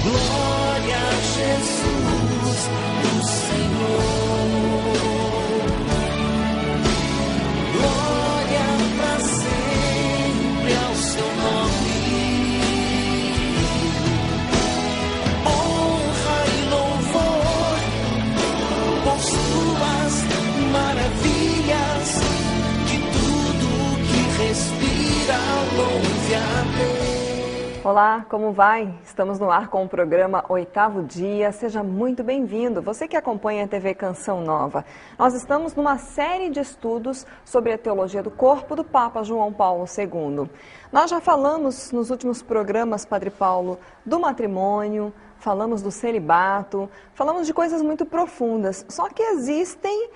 Glória a Jesus, o Senhor. Glória para sempre ao seu nome. Honra e louvor por suas maravilhas, que tudo que respira louve a Deus. Olá, como vai? Estamos no ar com o programa Oitavo Dia. Seja muito bem-vindo, você que acompanha a TV Canção Nova. Nós estamos numa série de estudos sobre a teologia do corpo do Papa João Paulo II. Nós já falamos nos últimos programas, Padre Paulo, do matrimônio, falamos do celibato, falamos de coisas muito profundas. Só que existem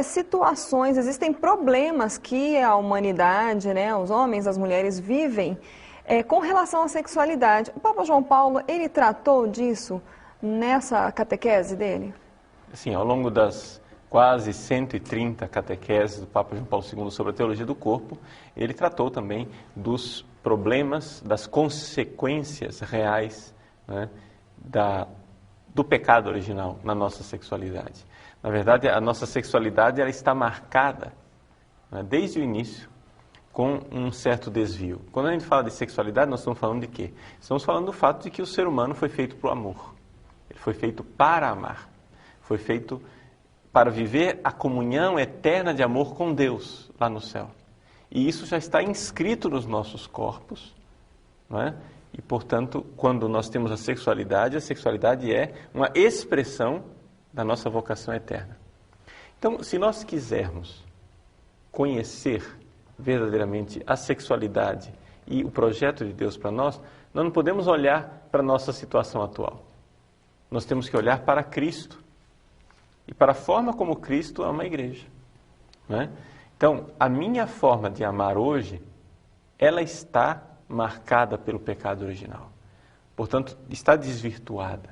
situações, existem problemas que a humanidade, os homens, as mulheres vivem com relação à sexualidade. O Papa João Paulo, ele tratou disso nessa catequese dele? Sim, ao longo das quase 130 catequeses do Papa João Paulo II sobre a teologia do corpo, ele tratou também dos problemas, das consequências reais, do pecado original na nossa sexualidade. Na verdade, a nossa sexualidade ela está marcada, desde o início, com um certo desvio. Quando a gente fala de sexualidade, nós estamos falando de quê? Estamos falando do fato de que o ser humano foi feito para o amor. Ele foi feito para amar. Foi feito para viver a comunhão eterna de amor com Deus lá no céu. E isso já está inscrito nos nossos corpos, não é? E, portanto, quando nós temos a sexualidade é uma expressão da nossa vocação eterna. Então, se nós quisermos conhecer verdadeiramente a sexualidade e o projeto de Deus para nós, nós não podemos olhar para a nossa situação atual. Nós temos que olhar para Cristo e para a forma como Cristo ama a igreja. Não é? Então, a minha forma de amar hoje, ela está marcada pelo pecado original. Portanto, está desvirtuada.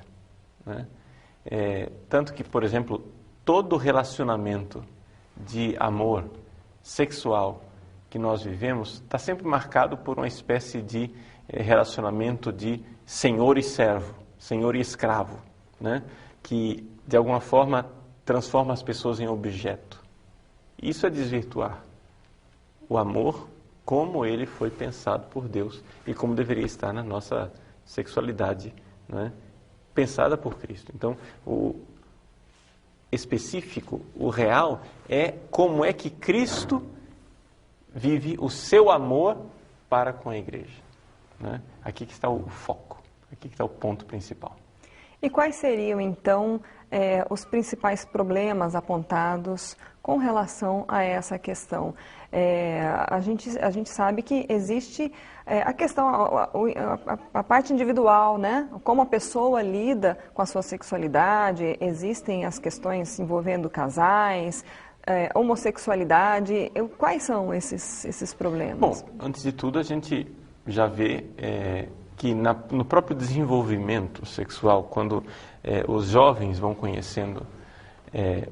Não é? Tanto que, por exemplo, todo relacionamento de amor sexual que nós vivemos está sempre marcado por uma espécie de relacionamento de senhor e servo, senhor e escravo, que de alguma forma transforma as pessoas em objeto. Isso é desvirtuar o amor como ele foi pensado por Deus e como deveria estar na nossa sexualidade, pensada por Cristo. Então, o específico, o real, é como é que Cristo vive o seu amor para com a igreja. Aqui que está o foco, aqui que está o ponto principal. E quais seriam, então, os principais problemas apontados com relação a essa questão? A gente sabe que existe a questão, a parte individual, como a pessoa lida com a sua sexualidade, existem as questões envolvendo casais, homossexualidade. Quais são esses problemas? Bom, antes de tudo, a gente já vê que no próprio desenvolvimento sexual, quando os jovens vão conhecendo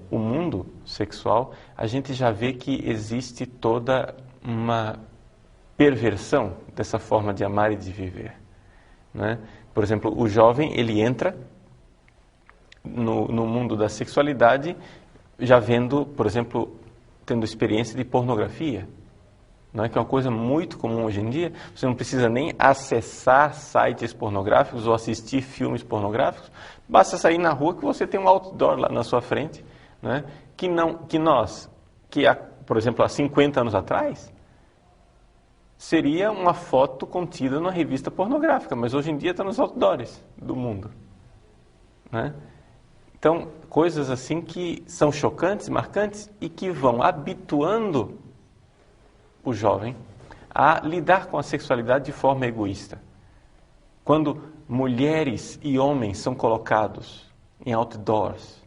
o mundo sexual, a gente já vê que existe toda uma perversão dessa forma de amar e de viver. Por exemplo, o jovem, ele entra no mundo da sexualidade já vendo, por exemplo, tendo experiência de pornografia, que é uma coisa muito comum hoje em dia. Você não precisa nem acessar sites pornográficos ou assistir filmes pornográficos, basta sair na rua que você tem um outdoor lá na sua frente, por exemplo, há 50 anos atrás, seria uma foto contida numa revista pornográfica, mas hoje em dia está nos outdoors do mundo. Então, coisas assim que são chocantes, marcantes e que vão habituando o jovem a lidar com a sexualidade de forma egoísta. Quando mulheres e homens são colocados em outdoors,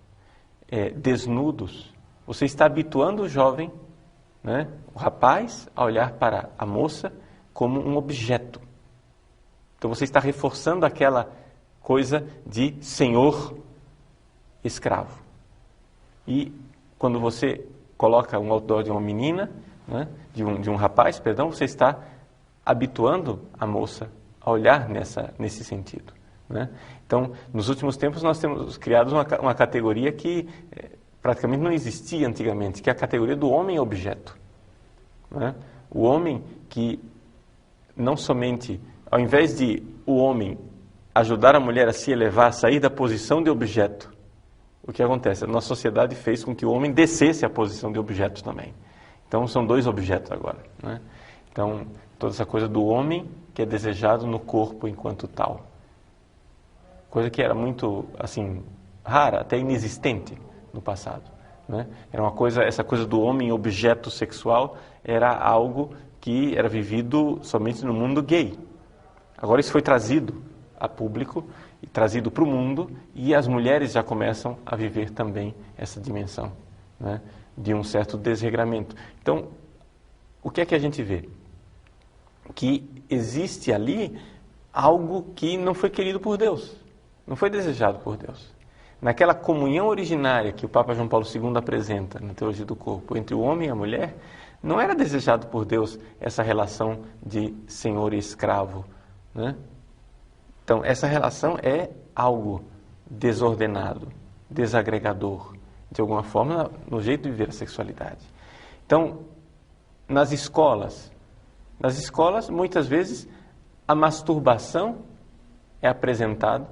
desnudos, você está habituando o jovem, o rapaz, a olhar para a moça como um objeto. Então você está reforçando aquela coisa de senhor escravo. E quando você coloca um outdoor de uma menina, de um rapaz, você está habituando a moça a olhar nesse sentido. né? Então, nos últimos tempos nós temos criado uma categoria que praticamente não existia antigamente, que é a categoria do homem-objeto, né? O homem que não somente, ao invés de o homem ajudar a mulher a se elevar, a sair da posição de objeto, o que acontece? A nossa sociedade fez com que o homem descesse a posição de objeto também. Então, são dois objetos agora, né? Então, toda essa coisa do homem que é desejado no corpo enquanto tal. Coisa que era muito, assim, rara, até inexistente no passado, né? Era uma coisa, essa coisa do homem objeto sexual era algo que era vivido somente no mundo gay. Agora isso foi trazido a público e trazido para o mundo, e as mulheres já começam a viver também essa dimensão, né, de um certo desregramento. Então, o que é que a gente vê? Que existe ali algo que não foi querido por Deus, não foi desejado por Deus. Naquela comunhão originária que o Papa João Paulo II apresenta na Teologia do Corpo, entre o homem e a mulher, não era desejado por Deus essa relação de senhor e escravo, né? Então, essa relação é algo desordenado, desagregador, de alguma forma, no jeito de viver a sexualidade. Então, nas escolas, muitas vezes, a masturbação é apresentada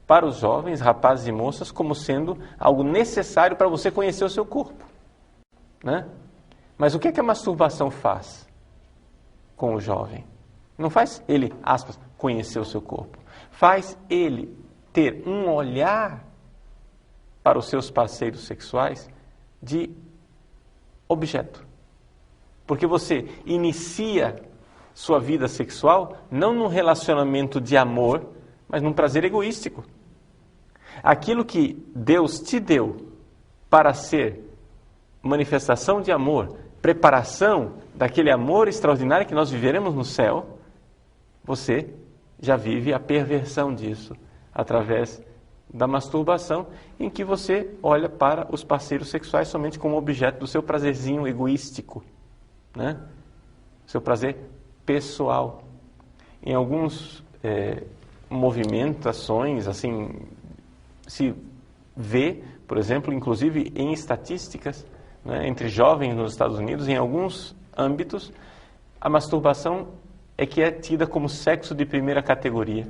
para os jovens, rapazes e moças, como sendo algo necessário para você conhecer o seu corpo, né? Mas o que é que a masturbação faz com o jovem? Não faz ele, aspas, conhecer o seu corpo. Faz ele ter um olhar para os seus parceiros sexuais de objeto. Porque você inicia sua vida sexual não num relacionamento de amor, mas num prazer egoístico. Aquilo que Deus te deu para ser manifestação de amor, preparação daquele amor extraordinário que nós viveremos no céu, você já vive a perversão disso através da masturbação, em que você olha para os parceiros sexuais somente como objeto do seu prazerzinho egoístico, né? Seu prazer pessoal. Em alguns movimentações, assim, se vê, por exemplo, inclusive em estatísticas, né, entre jovens nos Estados Unidos, em alguns âmbitos, a masturbação é que é tida como sexo de primeira categoria.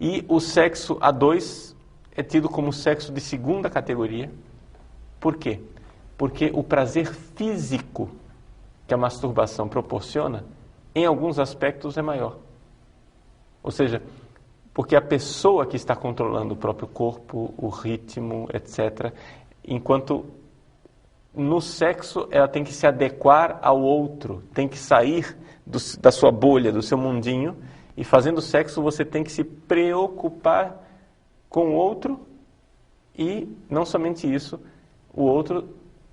E o sexo a dois é tido como sexo de segunda categoria. Por quê? Porque o prazer físico que a masturbação proporciona, em alguns aspectos, é maior. Ou seja, porque a pessoa que está controlando o próprio corpo, o ritmo, etc., enquanto no sexo ela tem que se adequar ao outro, tem que sair da sua bolha, do seu mundinho, e fazendo sexo você tem que se preocupar com o outro, e não somente isso, o outro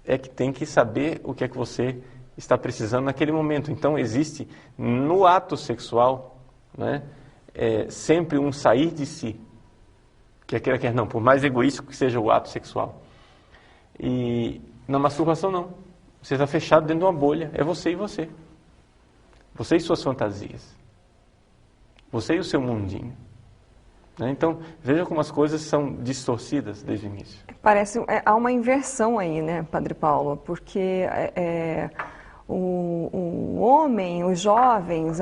é que tem que saber o que é que você está precisando naquele momento. Então existe no ato sexual, né, sempre um sair de si, quer queira, quer não, por mais egoístico que seja o ato sexual. E na masturbação não, você está fechado dentro de uma bolha, é você e você. Você e suas fantasias. Você e o seu mundinho. Né? Então, veja como as coisas são distorcidas desde o início. Parece, há uma inversão aí, né, Padre Paulo? Porque o homem, os jovens,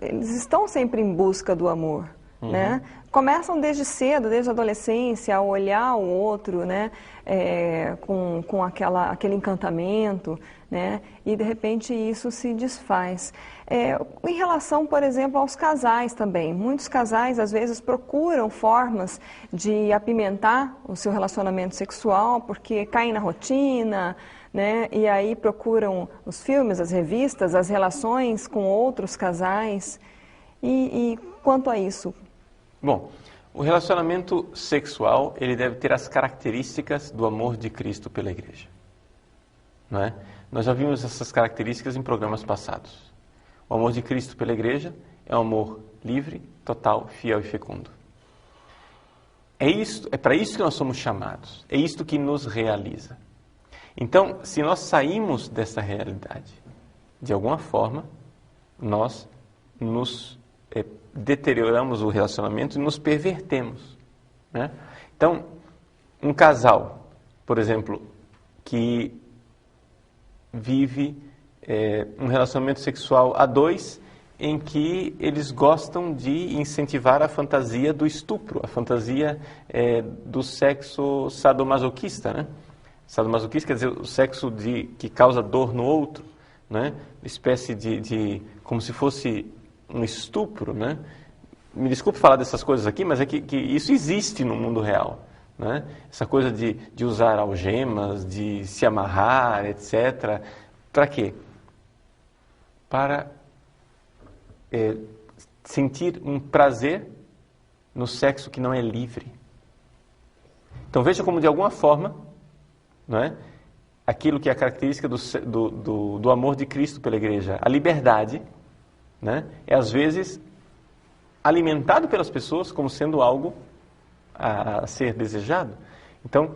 eles estão sempre em busca do amor, né? Começam desde cedo, desde a adolescência, a olhar o outro, né, com aquele encantamento, né, e de repente isso se desfaz. Em relação, por exemplo, aos casais também, muitos casais às vezes procuram formas de apimentar o seu relacionamento sexual porque caem na rotina, né, e aí procuram os filmes, as revistas, as relações com outros casais. E quanto a isso? Bom, o relacionamento sexual, ele deve ter as características do amor de Cristo pela igreja. Não é? Nós já vimos essas características em programas passados. O amor de Cristo pela igreja é um amor livre, total, fiel e fecundo. É para isso que nós somos chamados. É isto que nos realiza. Então, se nós saímos dessa realidade, de alguma forma, nós nos deterioramos o relacionamento e nos pervertemos, né? Então, um casal, por exemplo, que vive um relacionamento sexual a dois, em que eles gostam de incentivar a fantasia do estupro, a fantasia do sexo sadomasoquista, né? Sadomasoquista quer dizer o sexo que causa dor no outro, né? Espécie de como se fosse um estupro, né? Me desculpe falar dessas coisas aqui, mas é que isso existe no mundo real, né? Essa coisa de usar algemas, de se amarrar, etc. Para quê? Para sentir um prazer no sexo que não é livre. Então veja como de alguma forma, não é? Aquilo que é a característica do amor de Cristo pela igreja, a liberdade, né? É às vezes alimentado pelas pessoas como sendo algo a ser desejado. Então,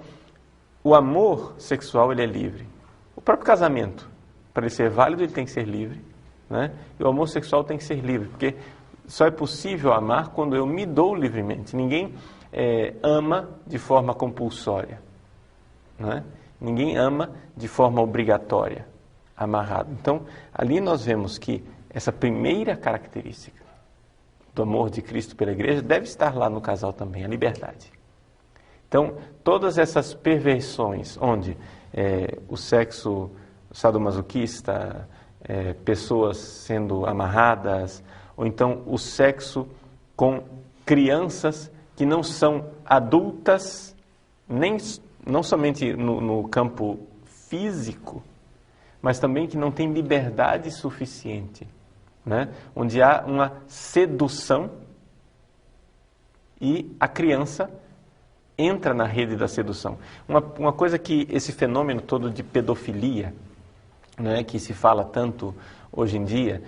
o amor sexual ele é livre. O próprio casamento, para ele ser válido, ele tem que ser livre, né? E o amor sexual tem que ser livre, porque só é possível amar quando eu me dou livremente. Ninguém ama de forma compulsória, né? Ninguém ama de forma obrigatória, amarrado. Então, ali nós vemos que essa primeira característica do amor de Cristo pela igreja deve estar lá no casal também, a liberdade. Então, todas essas perversões, onde o sexo sadomasoquista, pessoas sendo amarradas, ou então o sexo com crianças que não são adultas, não somente no campo físico, mas também que não têm liberdade suficiente, né? Onde há uma sedução e a criança entra na rede da sedução. Uma coisa que esse fenômeno todo de pedofilia, né, que se fala tanto hoje em dia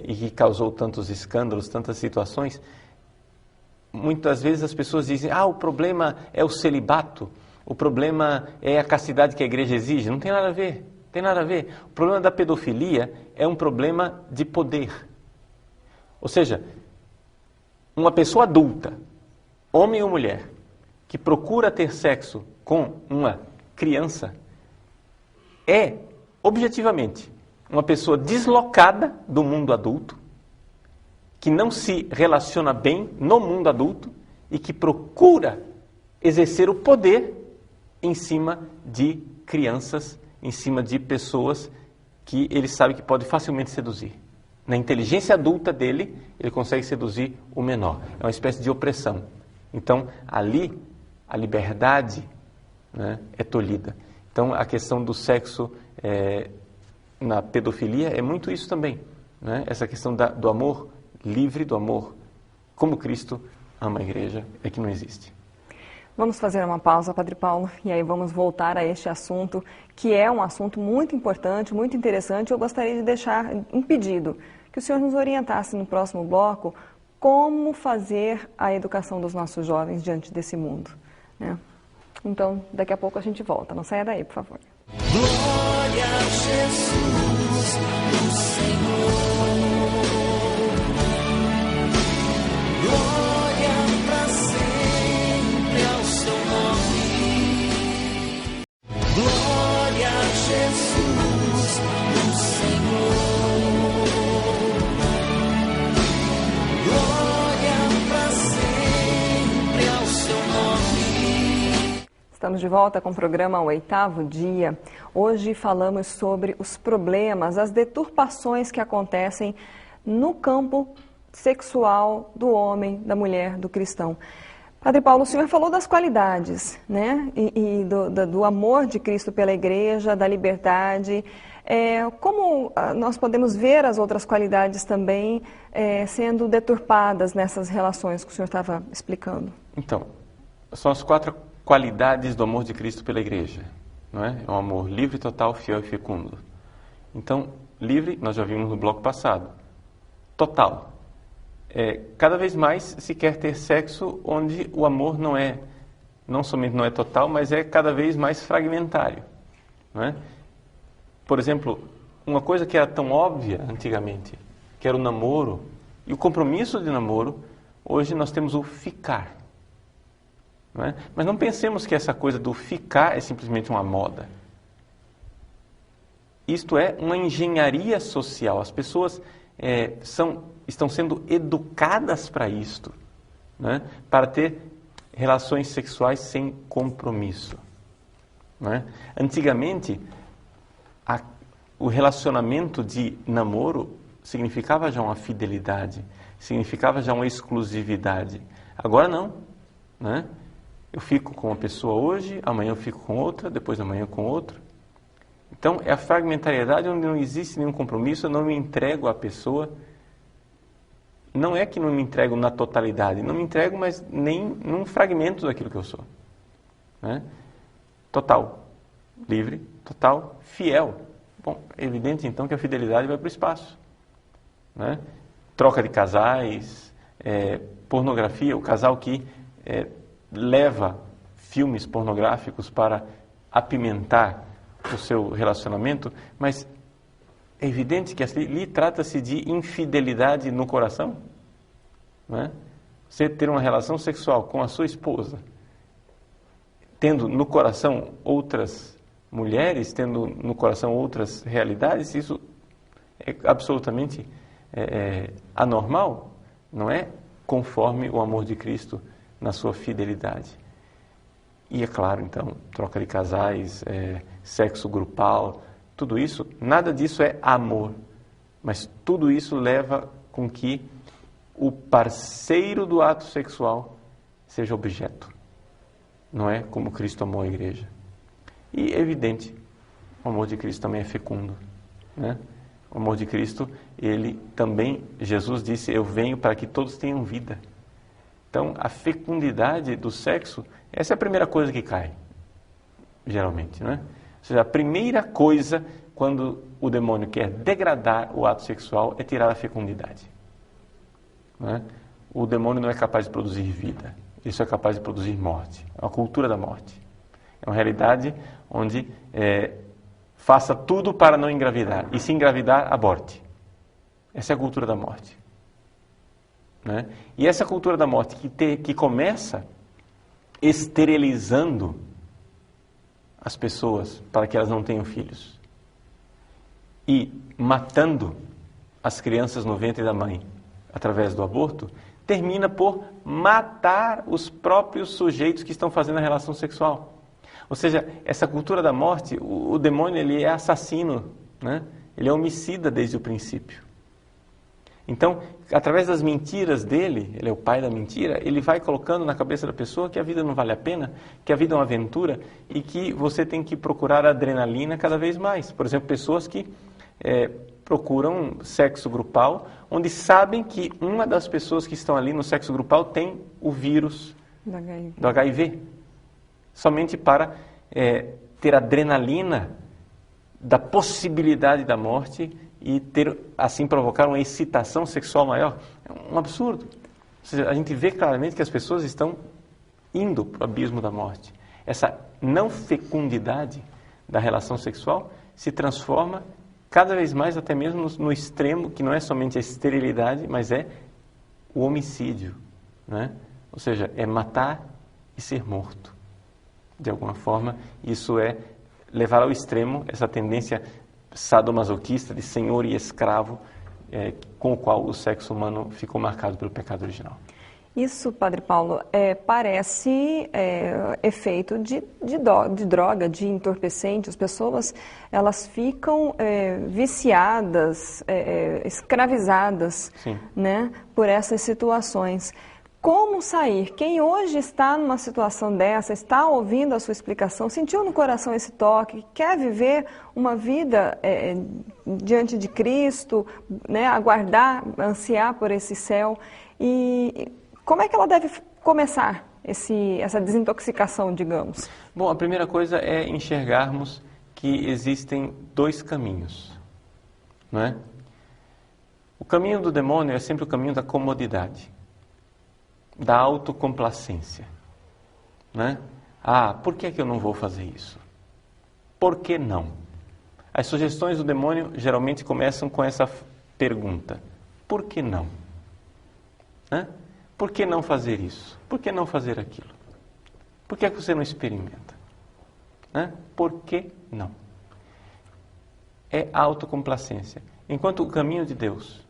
e que causou tantos escândalos, tantas situações, muitas vezes as pessoas dizem, o problema é o celibato, o problema é a castidade que a igreja exige. Não tem nada a ver, tem nada a ver. O problema da pedofilia é um problema de poder. Ou seja, uma pessoa adulta, homem ou mulher, que procura ter sexo com uma criança, é, objetivamente, uma pessoa deslocada do mundo adulto, que não se relaciona bem no mundo adulto e que procura exercer o poder em cima de crianças, em cima de pessoas que ele sabe que pode facilmente seduzir. Na inteligência adulta dele, ele consegue seduzir o menor. É uma espécie de opressão. Então, ali, a liberdade, né, é tolhida. Então, a questão do sexo na pedofilia é muito isso também, né? Essa questão do amor livre, do amor como Cristo ama a igreja, é que não existe. Vamos fazer uma pausa, Padre Paulo, e aí vamos voltar a este assunto, que é um assunto muito importante, muito interessante. Eu gostaria de deixar um pedido, que o senhor nos orientasse no próximo bloco como fazer a educação dos nossos jovens diante desse mundo, né? Então, daqui a pouco a gente volta. Não saia daí, por favor. Glória a Jesus, o Senhor. Glória para sempre ao seu nome. Glória a Jesus, o Senhor. Glória para sempre ao seu nome. Estamos de volta com o programa Oitavo Dia. Hoje falamos sobre os problemas, as deturpações que acontecem no campo sexual do homem, da mulher, do cristão. Padre Paulo, o senhor falou das qualidades, né? E do amor de Cristo pela igreja, da liberdade. Como nós podemos ver as outras qualidades também sendo deturpadas nessas relações que o senhor estava explicando? Então, são as 4 qualidades do amor de Cristo pela igreja, não é? É um amor livre, total, fiel e fecundo. Então, livre, nós já vimos no bloco passado. Total. Cada vez mais se quer ter sexo onde o amor não somente não é total, mas é cada vez mais fragmentário, não é? Por exemplo, uma coisa que era tão óbvia antigamente, que era o namoro, E o compromisso de namoro, hoje nós temos o ficar. Não é? Mas não pensemos que essa coisa do ficar é simplesmente uma moda. Isto é uma engenharia social. As pessoas estão sendo educadas para isto, né? Para ter relações sexuais sem compromisso. Né? Antigamente, o relacionamento de namoro significava já uma fidelidade, significava já uma exclusividade. Agora não. Né? Eu fico com uma pessoa hoje, amanhã eu fico com outra, depois amanhã com outra. Então, é a fragmentariedade onde não existe nenhum compromisso, eu não me entrego à pessoa. Não é que não me entrego na totalidade, não me entrego, mas nem num fragmento daquilo que eu sou. Né? Total, livre, total, fiel. Bom, é evidente então que a fidelidade vai para o espaço. Né? Troca de casais, pornografia, o casal que leva filmes pornográficos para apimentar o seu relacionamento, mas é evidente que ali trata-se de infidelidade no coração. Não é? Você ter uma relação sexual com a sua esposa, tendo no coração outras mulheres, tendo no coração outras realidades, isso é absolutamente anormal, não é conforme o amor de Cristo na sua fidelidade. E é claro, então, troca de casais, sexo grupal, tudo isso, nada disso é amor, mas tudo isso leva com que o parceiro do ato sexual seja objeto. Não é como Cristo amou a igreja. E é evidente, o amor de Cristo também é fecundo. Né? O amor de Cristo, ele também, Jesus disse, eu venho para que todos tenham vida. Então, a fecundidade do sexo, essa é a primeira coisa que cai, geralmente. Né? Ou seja, a primeira coisa, quando o demônio quer degradar o ato sexual, é tirar a fecundidade. Né? O demônio não é capaz de produzir vida, ele só é capaz de produzir morte. É uma cultura da morte. É uma realidade onde faça tudo para não engravidar. E se engravidar, aborte. Essa é a cultura da morte. Né? E essa cultura da morte que começa esterilizando as pessoas para que elas não tenham filhos. E matando as crianças no ventre da mãe através do aborto, termina por matar os próprios sujeitos que estão fazendo a relação sexual. Ou seja, essa cultura da morte, o demônio ele é assassino, né? Ele é homicida desde o princípio. Então, através das mentiras dele, ele é o pai da mentira, ele vai colocando na cabeça da pessoa que a vida não vale a pena, que a vida é uma aventura e que você tem que procurar adrenalina cada vez mais. Por exemplo, pessoas que procuram sexo grupal, onde sabem que uma das pessoas que estão ali no sexo grupal tem o vírus do HIV. Somente para ter adrenalina da possibilidade da morte e assim provocar uma excitação sexual maior. É um absurdo. Ou seja, a gente vê claramente que as pessoas estão indo para o abismo da morte. Essa não fecundidade da relação sexual se transforma cada vez mais até mesmo no extremo, que não é somente a esterilidade, mas é o homicídio. Né? Ou seja, é matar e ser morto. De alguma forma, isso é levar ao extremo essa tendência sadomasoquista de senhor e escravo, com o qual o sexo humano ficou marcado pelo pecado original. Isso, Padre Paulo, parece efeito de droga, de entorpecente. As pessoas elas ficam viciadas, escravizadas, né, por essas situações. Como sair? Quem hoje está numa situação dessa, está ouvindo a sua explicação, sentiu no coração esse toque, quer viver uma vida diante de Cristo, né, aguardar, ansiar por esse céu, e como é que ela deve começar essa desintoxicação, digamos? Bom, a primeira coisa é enxergarmos que existem dois caminhos, não é? O caminho do demônio é sempre o caminho da comodidade, da autocomplacência, né? Por que eu não vou fazer isso? Por que não? As sugestões do demônio geralmente começam com essa pergunta: por que não? Né? Por que não fazer isso? Por que não fazer aquilo? Por que é que você não experimenta? Né? Por que não? É autocomplacência. Enquanto o caminho de Deus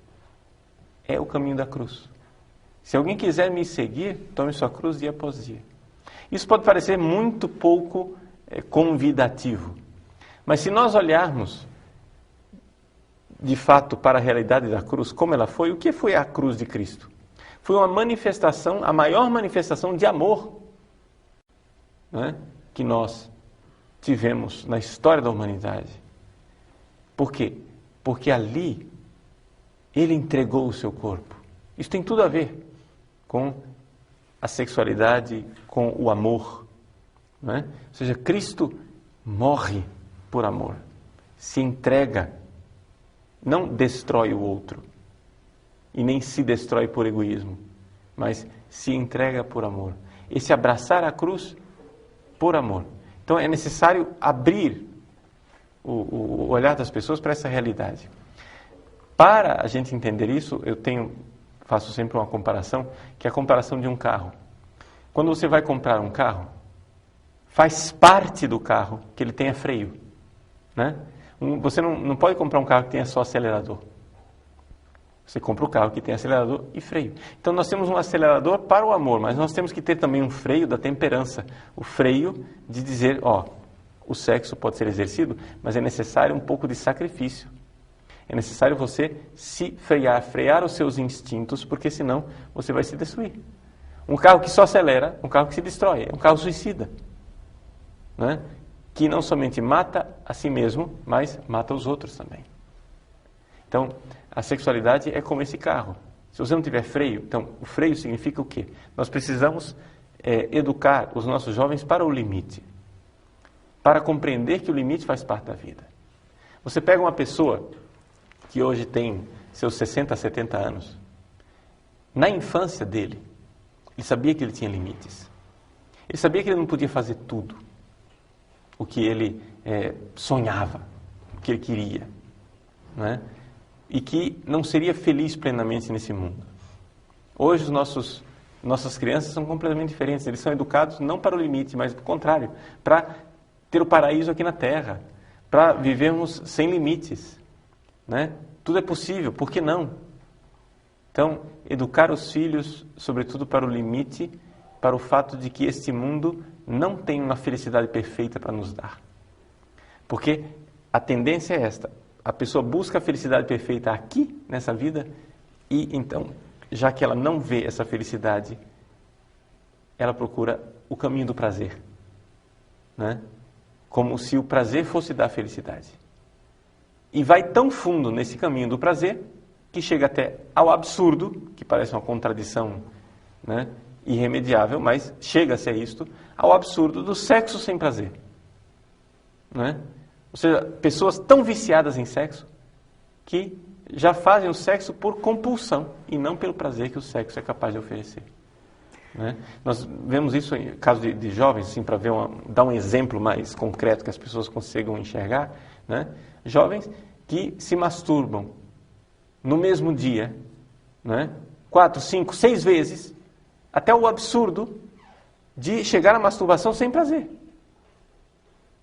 é o caminho da cruz. Se alguém quiser me seguir, tome sua cruz dia após dia. Isso pode parecer muito pouco convidativo. Mas se nós olharmos de fato para a realidade da cruz, como ela foi, o que foi a cruz de Cristo? Foi uma manifestação, a maior manifestação de amor, né, que nós tivemos na história da humanidade. Por quê? Porque ali ele entregou o seu corpo. Isso tem tudo a ver com a sexualidade, com o amor. Não é? Ou seja, Cristo morre por amor, se entrega, não destrói o outro, e nem se destrói por egoísmo, mas se entrega por amor. Esse abraçar a cruz por amor. Então é necessário abrir o olhar das pessoas para essa realidade. Para a gente entender isso, faço sempre uma comparação, que é a comparação de um carro. Quando você vai comprar um carro, faz parte do carro que ele tenha freio. Né? Você não pode comprar um carro que tenha só acelerador. Você compra o carro que tem acelerador e freio. Então nós temos um acelerador para o amor, mas nós temos que ter também um freio da temperança. O freio de dizer, o sexo pode ser exercido, mas é necessário um pouco de sacrifício. É necessário você se frear os seus instintos, porque senão você vai se destruir. Um carro que só acelera, um carro que se destrói, é um carro suicida. Né? Que não somente mata a si mesmo, mas mata os outros também. Então, a sexualidade é como esse carro. Se você não tiver freio, então o freio significa o quê? Nós precisamos educar os nossos jovens para o limite. Para compreender que o limite faz parte da vida. Você pega uma pessoa que hoje tem seus 60, 70 anos. Na infância dele, ele sabia que ele tinha limites. Ele sabia que ele não podia fazer tudo o que ele sonhava, o que ele queria. Né? E que não seria feliz plenamente nesse mundo. Hoje nossas crianças são completamente diferentes. Eles são educados não para o limite, mas, pelo contrário, para ter o paraíso aqui na Terra, para vivermos sem limites. Né? Tudo é possível, por que não? Então, educar os filhos, sobretudo para o limite, para o fato de que este mundo não tem uma felicidade perfeita para nos dar. Porque a tendência é esta, a pessoa busca a felicidade perfeita aqui, nessa vida, e então, já que ela não vê essa felicidade, ela procura o caminho do prazer. Né? Como se o prazer fosse dar felicidade. E vai tão fundo nesse caminho do prazer, que chega até ao absurdo, que parece uma contradição, né, irremediável, mas chega-se a isto, ao absurdo do sexo sem prazer. Né? Ou seja, pessoas tão viciadas em sexo, que já fazem o sexo por compulsão, e não pelo prazer que o sexo é capaz de oferecer. Né? Nós vemos isso em caso de jovens, assim, para dar um exemplo mais concreto que as pessoas consigam enxergar, né? Jovens que se masturbam no mesmo dia, né? 4, 5, 6 vezes, até o absurdo de chegar à masturbação sem prazer,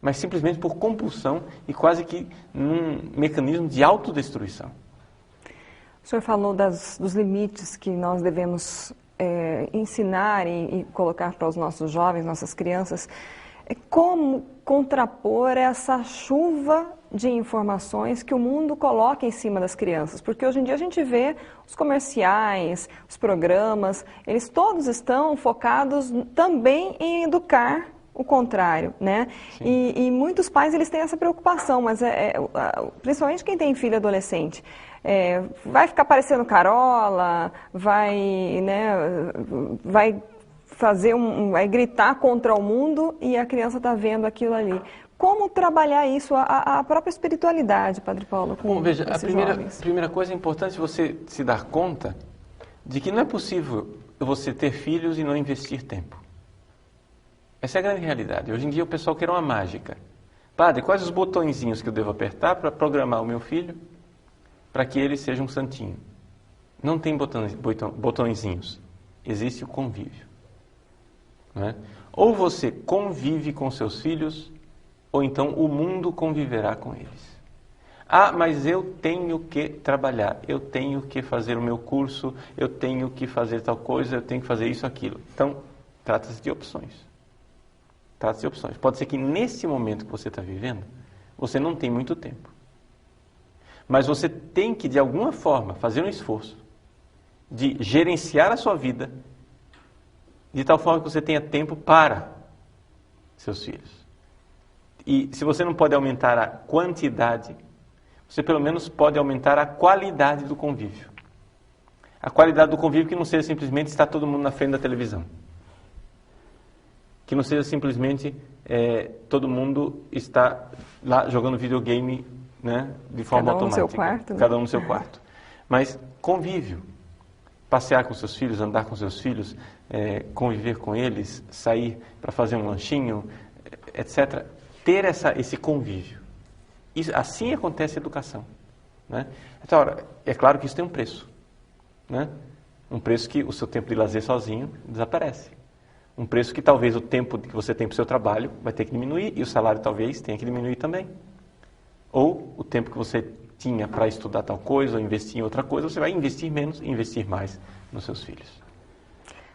mas simplesmente por compulsão e quase que num mecanismo de autodestruição. O senhor falou dos limites que nós devemos ensinar e colocar para os nossos jovens, nossas crianças. Como contrapor essa chuva de informações que o mundo coloca em cima das crianças? Porque hoje em dia a gente vê os comerciais, os programas, eles todos estão focados também em educar o contrário, né? E muitos pais eles têm essa preocupação, mas principalmente quem tem filho adolescente. Vai ficar parecendo Carola, vai fazer vai gritar contra o mundo e a criança está vendo aquilo ali. Como trabalhar isso, a própria espiritualidade, Padre Paulo? Bom, veja, a primeira coisa é importante você se dar conta de que não é possível você ter filhos e não investir tempo. Essa é a grande realidade. Hoje em dia o pessoal quer uma mágica. Padre, quais os botõezinhos que eu devo apertar para programar o meu filho para que ele seja um santinho? não tem botõezinhos, existe o convívio. Né? Ou você convive com seus filhos, ou então o mundo conviverá com eles. Ah, mas eu tenho que trabalhar, eu tenho que fazer o meu curso, eu tenho que fazer tal coisa, eu tenho que fazer isso, aquilo. Então, trata-se de opções. Trata-se de opções. Pode ser que nesse momento que você está vivendo, você não tem muito tempo. Mas você tem que, de alguma forma, fazer um esforço de gerenciar a sua vida de tal forma que você tenha tempo para seus filhos. E se você não pode aumentar a quantidade, você pelo menos pode aumentar a qualidade do convívio. A qualidade do convívio que não seja simplesmente estar todo mundo na frente da televisão. Que não seja simplesmente todo mundo está lá jogando videogame, né, de forma automática. Cada um no seu quarto. Né? Cada um no seu quarto. Mas convívio. Passear com seus filhos, andar com seus filhos, conviver com eles, sair para fazer um lanchinho, etc. Ter esse convívio. Isso, assim acontece a educação. Né? Então, é claro que isso tem um preço. Né? Um preço que o seu tempo de lazer sozinho desaparece. Um preço que talvez o tempo que você tem para o seu trabalho vai ter que diminuir e o salário talvez tenha que diminuir também. Ou o tempo que você tinha para estudar tal coisa ou investir em outra coisa, você vai investir menos e investir mais nos seus filhos.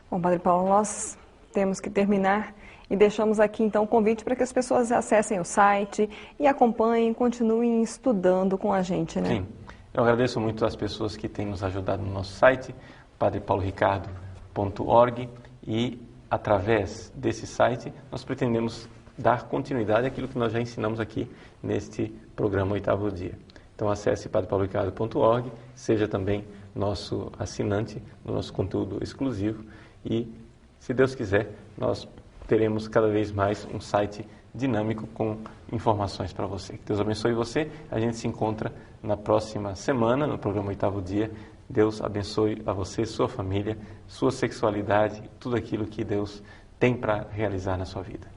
Bom, Padre Paulo, nós temos que terminar e deixamos aqui então o convite para que as pessoas acessem o site e acompanhem, continuem estudando com a gente, né? Sim, eu agradeço muito às pessoas que têm nos ajudado no nosso site, padrepauloricardo.org, e através desse site nós pretendemos dar continuidade àquilo que nós já ensinamos aqui neste programa Oitavo Dia. Então acesse padrepauloricardo.org, seja também nosso assinante no nosso conteúdo exclusivo e, se Deus quiser, nós teremos cada vez mais um site dinâmico com informações para você. Que Deus abençoe você. A gente se encontra na próxima semana no programa Oitavo Dia. Deus abençoe a você, sua família, sua sexualidade, tudo aquilo que Deus tem para realizar na sua vida.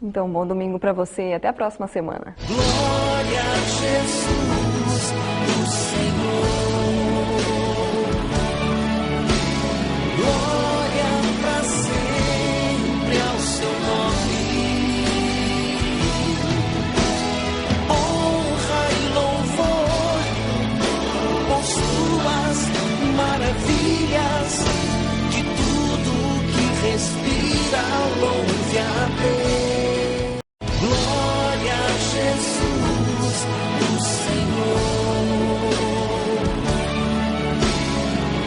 Então, bom domingo para você e até a próxima semana. Glória a Jesus, o Senhor. Glória para sempre ao seu nome. Honra e louvor por suas maravilhas, que tudo que respira louve a Deus. Glória a Jesus, o Senhor.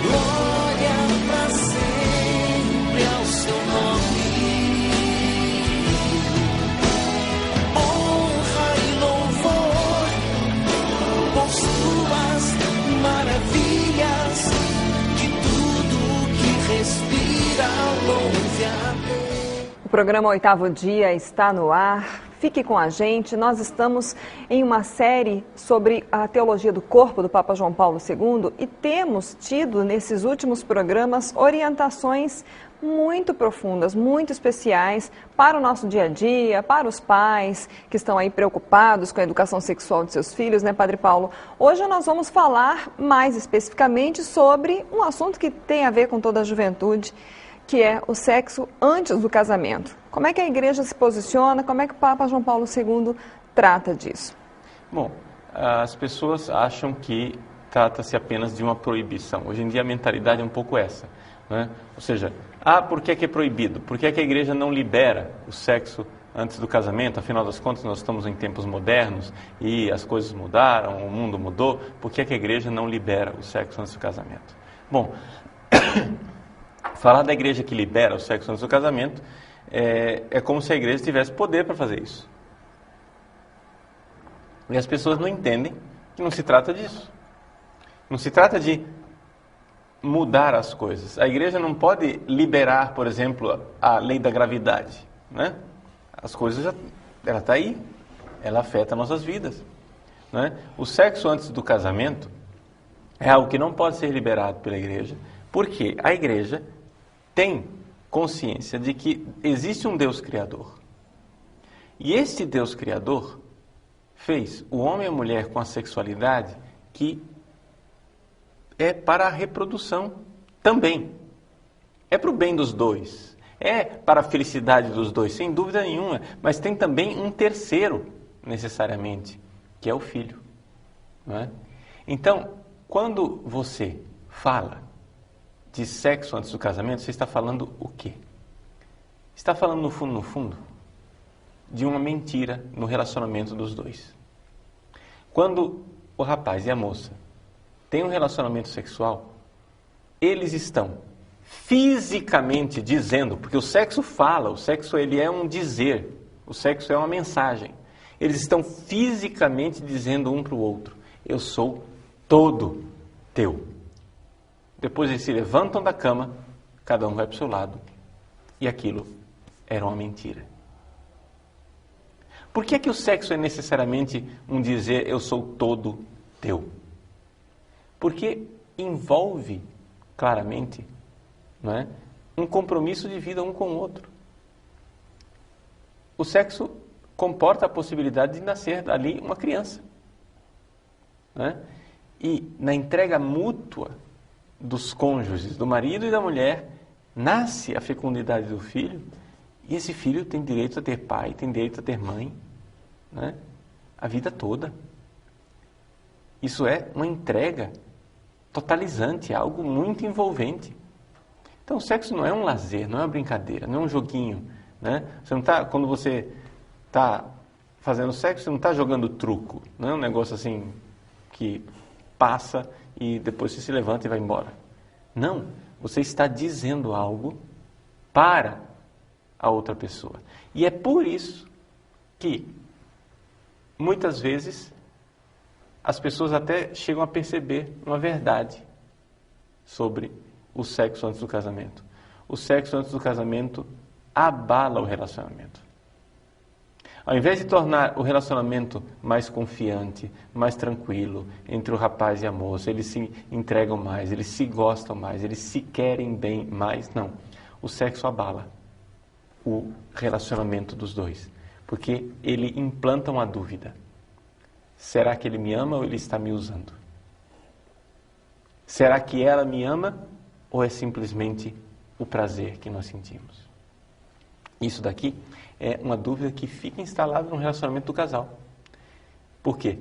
Glória para sempre ao seu nome. Honra e louvor por suas maravilhas, que tudo que respira louve a Deus. O programa Oitavo Dia está no ar. Fique com a gente. Nós estamos em uma série sobre a teologia do corpo do Papa João Paulo II e temos tido nesses últimos programas orientações muito profundas, muito especiais para o nosso dia a dia, para os pais que estão aí preocupados com a educação sexual de seus filhos, né, Padre Paulo? Hoje nós vamos falar mais especificamente sobre um assunto que tem a ver com toda a juventude, que é o sexo antes do casamento. Como é que a igreja se posiciona? Como é que o Papa João Paulo II trata disso? Bom, as pessoas acham que trata-se apenas de uma proibição. Hoje em dia a mentalidade é um pouco essa, né? Ou seja, por que é proibido? Por que a igreja não libera o sexo antes do casamento? Afinal das contas, nós estamos em tempos modernos e as coisas mudaram, o mundo mudou. Por que a igreja não libera o sexo antes do casamento? Bom, falar da igreja que libera o sexo antes do casamento é como se a igreja tivesse poder para fazer isso. E as pessoas não entendem que não se trata disso. Não se trata de mudar as coisas. A igreja não pode liberar, por exemplo, a lei da gravidade, né? As coisas, ela está aí, ela afeta nossas vidas, né? O sexo antes do casamento é algo que não pode ser liberado pela igreja, porque a igreja tem consciência de que existe um Deus Criador. E este Deus Criador fez o homem e a mulher com a sexualidade que é para a reprodução também. É para o bem dos dois. É para a felicidade dos dois, sem dúvida nenhuma. Mas tem também um terceiro, necessariamente, que é o filho. Não é? Então, quando você fala de sexo antes do casamento, você está falando o quê? Está falando, no fundo, de uma mentira no relacionamento dos dois. Quando o rapaz e a moça têm um relacionamento sexual, eles estão fisicamente dizendo, porque o sexo fala, o sexo ele é um dizer, o sexo é uma mensagem. Eles estão fisicamente dizendo um para o outro, eu sou todo teu. Depois eles se levantam da cama, cada um vai para o seu lado, e aquilo era uma mentira. Por que o sexo é necessariamente um dizer eu sou todo teu? Porque envolve claramente, não é, um compromisso de vida um com o outro. O sexo comporta a possibilidade de nascer dali uma criança. Não é? E na entrega mútua dos cônjuges, do marido e da mulher, nasce a fecundidade do filho, e esse filho tem direito a ter pai, tem direito a ter mãe, né? A vida toda. Isso é uma entrega totalizante, algo muito envolvente. Então o sexo não é um lazer, não é uma brincadeira, não é um joguinho, né? Você não tá, quando você está fazendo sexo, você não está jogando truco, não é um negócio assim que passa e depois você se levanta e vai embora. Não, você está dizendo algo para a outra pessoa. E é por isso que muitas vezes as pessoas até chegam a perceber uma verdade sobre o sexo antes do casamento. O sexo antes do casamento abala o relacionamento. Ao invés de tornar o relacionamento mais confiante, mais tranquilo, entre o rapaz e a moça, eles se entregam mais, eles se gostam mais, eles se querem bem mais, não. O sexo abala o relacionamento dos dois, porque ele implanta uma dúvida. Será que ele me ama ou ele está me usando? Será que ela me ama ou é simplesmente o prazer que nós sentimos? Isso daqui é uma dúvida que fica instalada no relacionamento do casal. Por quê?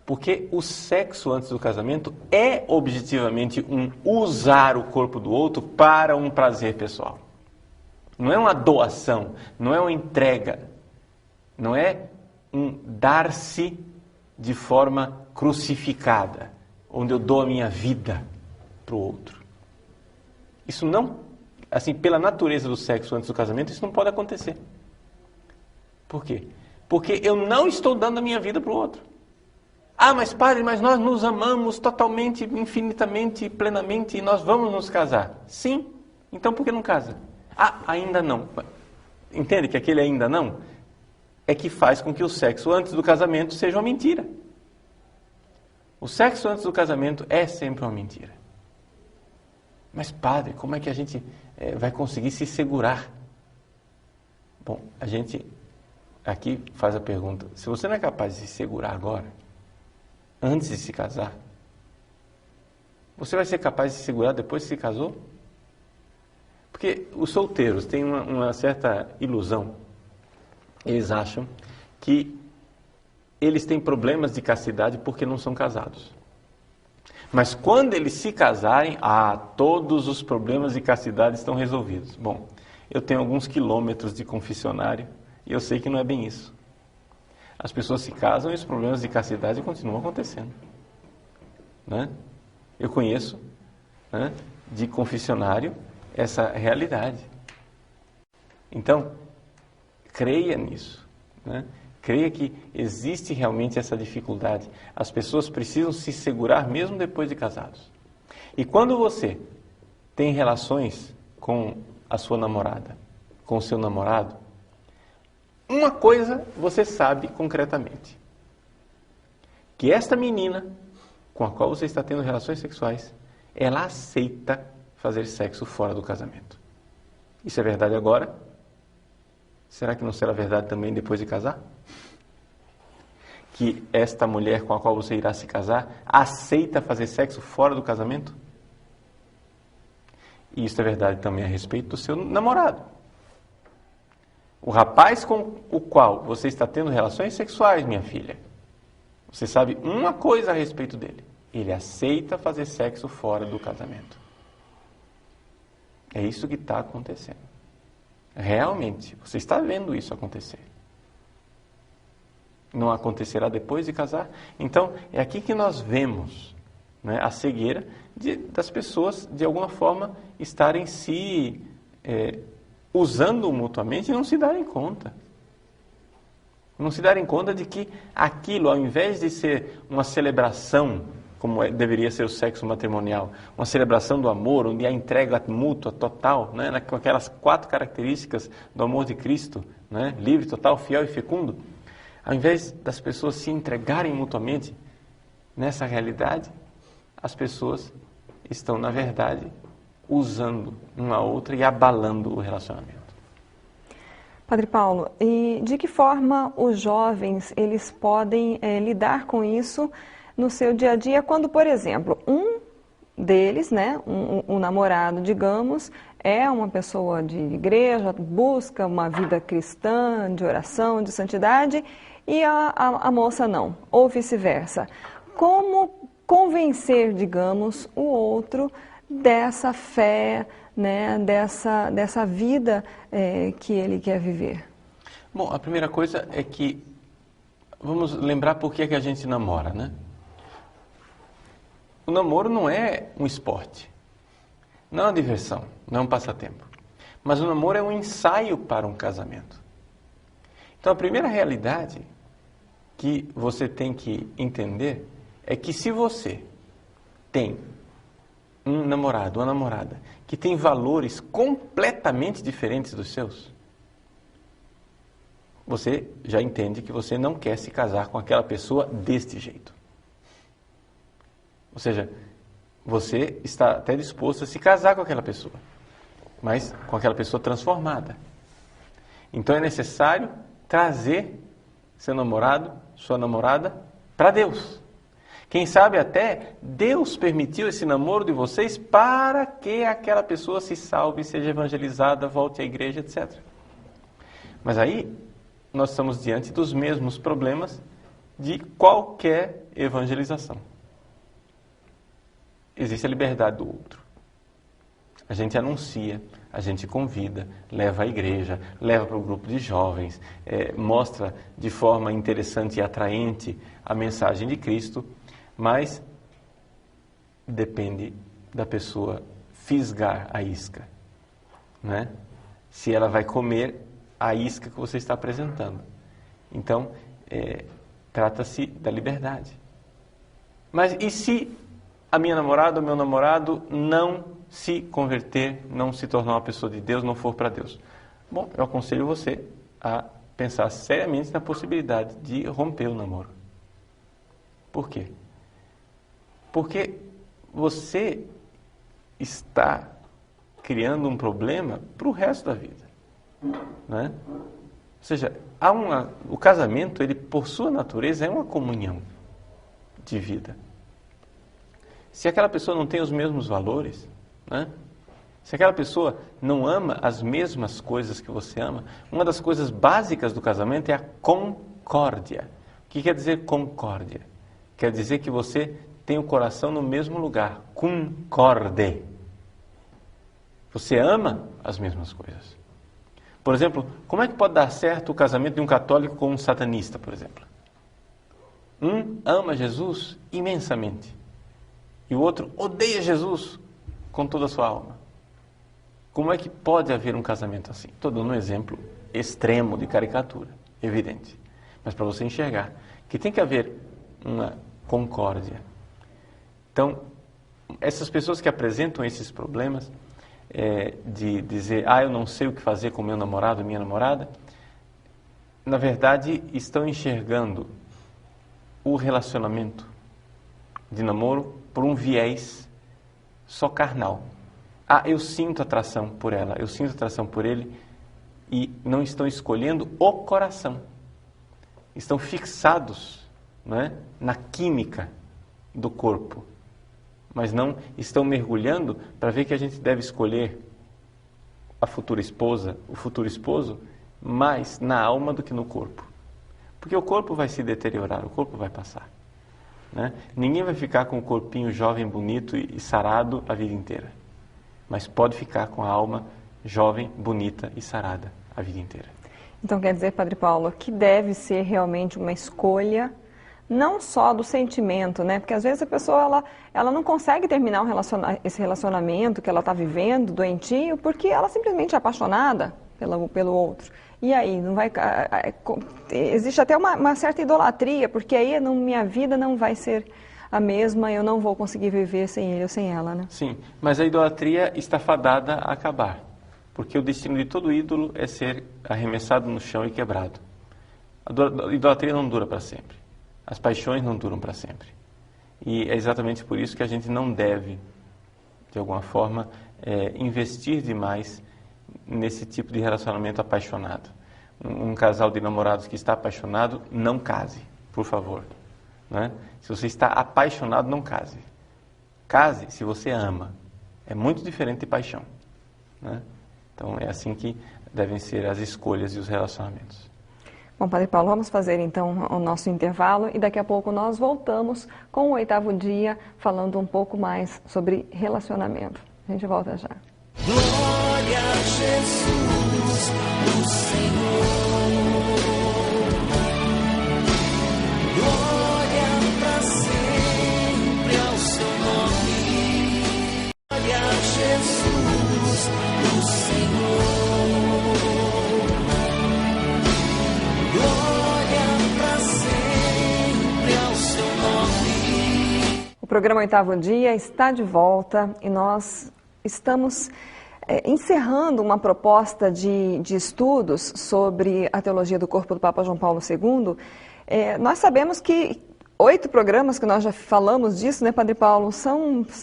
Porque o sexo antes do casamento é objetivamente um usar o corpo do outro para um prazer pessoal. Não é uma doação, não é uma entrega, não é um dar-se de forma crucificada, onde eu dou a minha vida para o outro. Isso não, assim, pela natureza do sexo antes do casamento, isso não pode acontecer. Por quê? Porque eu não estou dando a minha vida para o outro. Ah, mas padre, mas nós nos amamos totalmente, infinitamente, plenamente e nós vamos nos casar. Sim, então por que não casa? Ah, ainda não. Entende que aquele ainda não é que faz com que o sexo antes do casamento seja uma mentira. O sexo antes do casamento é sempre uma mentira. Mas padre, como é que a gente vai conseguir se segurar? Bom, a gente aqui faz a pergunta, se você não é capaz de se segurar agora, antes de se casar, você vai ser capaz de se segurar depois que se casou? Porque os solteiros têm uma certa ilusão. Eles acham que eles têm problemas de castidade porque não são casados. Mas quando eles se casarem, todos os problemas de castidade estão resolvidos. Bom, eu tenho alguns quilômetros de confessionário e eu sei que não é bem isso. As pessoas se casam e os problemas de castidade continuam acontecendo. Né? Eu conheço, né, de confessionário essa realidade. Então, creia nisso, né? Creia que existe realmente essa dificuldade. As pessoas precisam se segurar mesmo depois de casados. E quando você tem relações com a sua namorada, com o seu namorado, uma coisa você sabe concretamente. Que esta menina com a qual você está tendo relações sexuais, ela aceita fazer sexo fora do casamento. Isso é verdade agora? Será que não será verdade também depois de casar? que esta mulher com a qual você irá se casar aceita fazer sexo fora do casamento? E isso é verdade também a respeito do seu namorado. O rapaz com o qual você está tendo relações sexuais, minha filha, você sabe uma coisa a respeito dele: ele aceita fazer sexo fora do casamento. É isso que está acontecendo. Realmente, você está vendo isso acontecer. Não acontecerá depois de casar? Então, é aqui que nós vemos, né, a cegueira das pessoas, de alguma forma, estarem se usando mutuamente e não se darem conta. Não se darem conta de que aquilo, ao invés de ser uma celebração, como deveria ser o sexo matrimonial, uma celebração do amor, onde há entrega mútua, total, né, com aquelas 4 características do amor de Cristo, né, livre, total, fiel e fecundo, ao invés das pessoas se entregarem mutuamente nessa realidade, as pessoas estão, na verdade, usando uma a outra e abalando o relacionamento. Padre Paulo, e de que forma os jovens eles podem lidar com isso no seu dia a dia, quando, por exemplo, um deles, né, um namorado, digamos, é uma pessoa de igreja, busca uma vida cristã, de oração, de santidade, e a moça não, ou vice-versa. Como convencer, digamos, o outro dessa fé, né, dessa vida que ele quer viver? Bom, a primeira coisa é que vamos lembrar por que é que a gente namora, né? O namoro não é um esporte, não é uma diversão, não é um passatempo. Mas o namoro é um ensaio para um casamento. Então a primeira realidade que você tem que entender é que se você tem um namorado, uma namorada, que tem valores completamente diferentes dos seus, você já entende que você não quer se casar com aquela pessoa deste jeito. Ou seja, você está até disposto a se casar com aquela pessoa, mas com aquela pessoa transformada. Então é necessário trazer seu namorado, sua namorada, para Deus. Quem sabe até Deus permitiu esse namoro de vocês para que aquela pessoa se salve, seja evangelizada, volte à igreja, etc. Mas aí nós estamos diante dos mesmos problemas de qualquer evangelização. Existe a liberdade do outro. A gente anuncia, a gente convida, leva à igreja, leva para o grupo de jovens, mostra de forma interessante e atraente a mensagem de Cristo, mas depende da pessoa fisgar a isca, né? Se ela vai comer a isca que você está apresentando. Então, trata-se da liberdade. Mas e se a minha namorada ou meu namorado não se converter, não se tornar uma pessoa de Deus, não for para Deus? Bom, eu aconselho você a pensar seriamente na possibilidade de romper o namoro. Por quê? Porque você está criando um problema para o resto da vida, né? Ou seja, o casamento, ele por sua natureza é uma comunhão de vida. Se aquela pessoa não tem os mesmos valores, né? Se aquela pessoa não ama as mesmas coisas que você ama, uma das coisas básicas do casamento é a concórdia. O que quer dizer concórdia? Quer dizer que você tem o coração no mesmo lugar. Concorde. Você ama as mesmas coisas. Por exemplo, como é que pode dar certo o casamento de um católico com um satanista, por exemplo? Um ama Jesus imensamente e o outro odeia Jesus com toda a sua alma. Como é que pode haver um casamento assim? Estou dando um exemplo extremo de caricatura, evidente. Mas para você enxergar que tem que haver uma concórdia. Então, essas pessoas que apresentam esses problemas, de dizer, eu não sei o que fazer com meu namorado, minha namorada, na verdade estão enxergando o relacionamento de namoro por um viés só carnal. Eu sinto atração por ela, eu sinto atração por ele, e não estão escolhendo o coração. Estão fixados não é, na química do corpo, mas não estão mergulhando para ver que a gente deve escolher a futura esposa, o futuro esposo, mais na alma do que no corpo. Porque o corpo vai se deteriorar, o corpo vai passar. Né? Ninguém vai ficar com o corpinho jovem, bonito e sarado a vida inteira. Mas pode ficar com a alma jovem, bonita e sarada a vida inteira. Então quer dizer, Padre Paulo, que deve ser realmente uma escolha não só do sentimento, né? Porque às vezes a pessoa ela não consegue terminar esse relacionamento que ela está vivendo, doentio, porque ela simplesmente é apaixonada pelo outro. E aí, não vai, existe até uma certa idolatria, porque aí minha vida não vai ser a mesma, eu não vou conseguir viver sem ele ou sem ela, né? Sim, mas a idolatria está fadada a acabar, porque o destino de todo ídolo é ser arremessado no chão e quebrado. A idolatria não dura para sempre. As paixões não duram para sempre. E é exatamente por isso que a gente não deve, de alguma forma, investir demais nesse tipo de relacionamento apaixonado. Um casal de namorados que está apaixonado, não case, por favor. Né? Se você está apaixonado, não case. Case se você ama. É muito diferente de paixão. Né? Então é assim que devem ser as escolhas e os relacionamentos. Bom, Padre Paulo, vamos fazer então o nosso intervalo e daqui a pouco nós voltamos com o 8º dia, falando um pouco mais sobre relacionamento. A gente volta já. Glória a Jesus, o Senhor. Glória para sempre ao seu nome. Glória a Jesus, o Senhor. Glória para sempre ao seu nome. O programa 8º Dia está de volta e nós estamos encerrando uma proposta de estudos sobre a teologia do corpo do Papa João Paulo II. Nós sabemos que 8 programas que nós já falamos disso, né, Padre Paulo,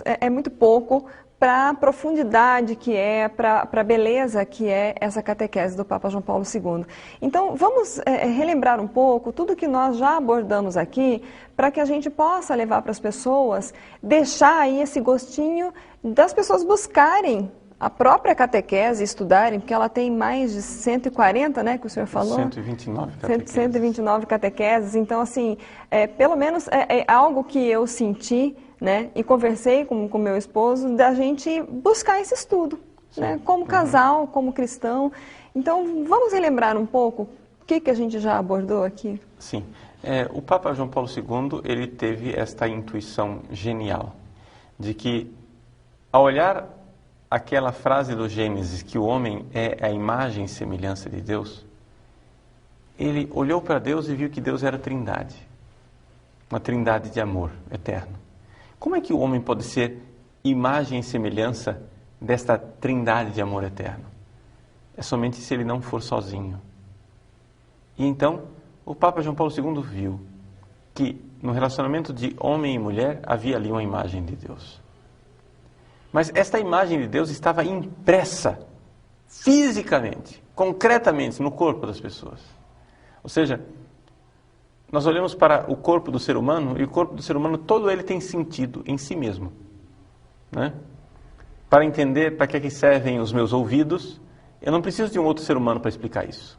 é muito pouco para a profundidade que é, para a beleza que é essa catequese do Papa João Paulo II. Então, vamos relembrar um pouco tudo que nós já abordamos aqui, para que a gente possa levar para as pessoas, deixar aí esse gostinho das pessoas buscarem a própria catequese, estudarem, porque ela tem mais de 140, né, que o senhor falou? 129 catequeses. 129 catequeses. Então, assim, pelo menos é algo que eu senti, né, e conversei com meu esposo, da gente buscar esse estudo, né, como casal, como cristão. Então, vamos relembrar um pouco o que a gente já abordou aqui? Sim. O Papa João Paulo II, ele teve esta intuição genial de que, ao olhar aquela frase do Gênesis, que o homem é a imagem e semelhança de Deus, ele olhou para Deus e viu que Deus era trindade, uma trindade de amor eterno. Como é que o homem pode ser imagem e semelhança desta trindade de amor eterno? É somente se ele não for sozinho. E então, o Papa João Paulo II viu que no relacionamento de homem e mulher havia ali uma imagem de Deus. Mas esta imagem de Deus estava impressa fisicamente, concretamente no corpo das pessoas. Ou seja, nós olhamos para o corpo do ser humano e o corpo do ser humano todo ele tem sentido em si mesmo. Né? Para entender para que servem os meus ouvidos, eu não preciso de um outro ser humano para explicar isso.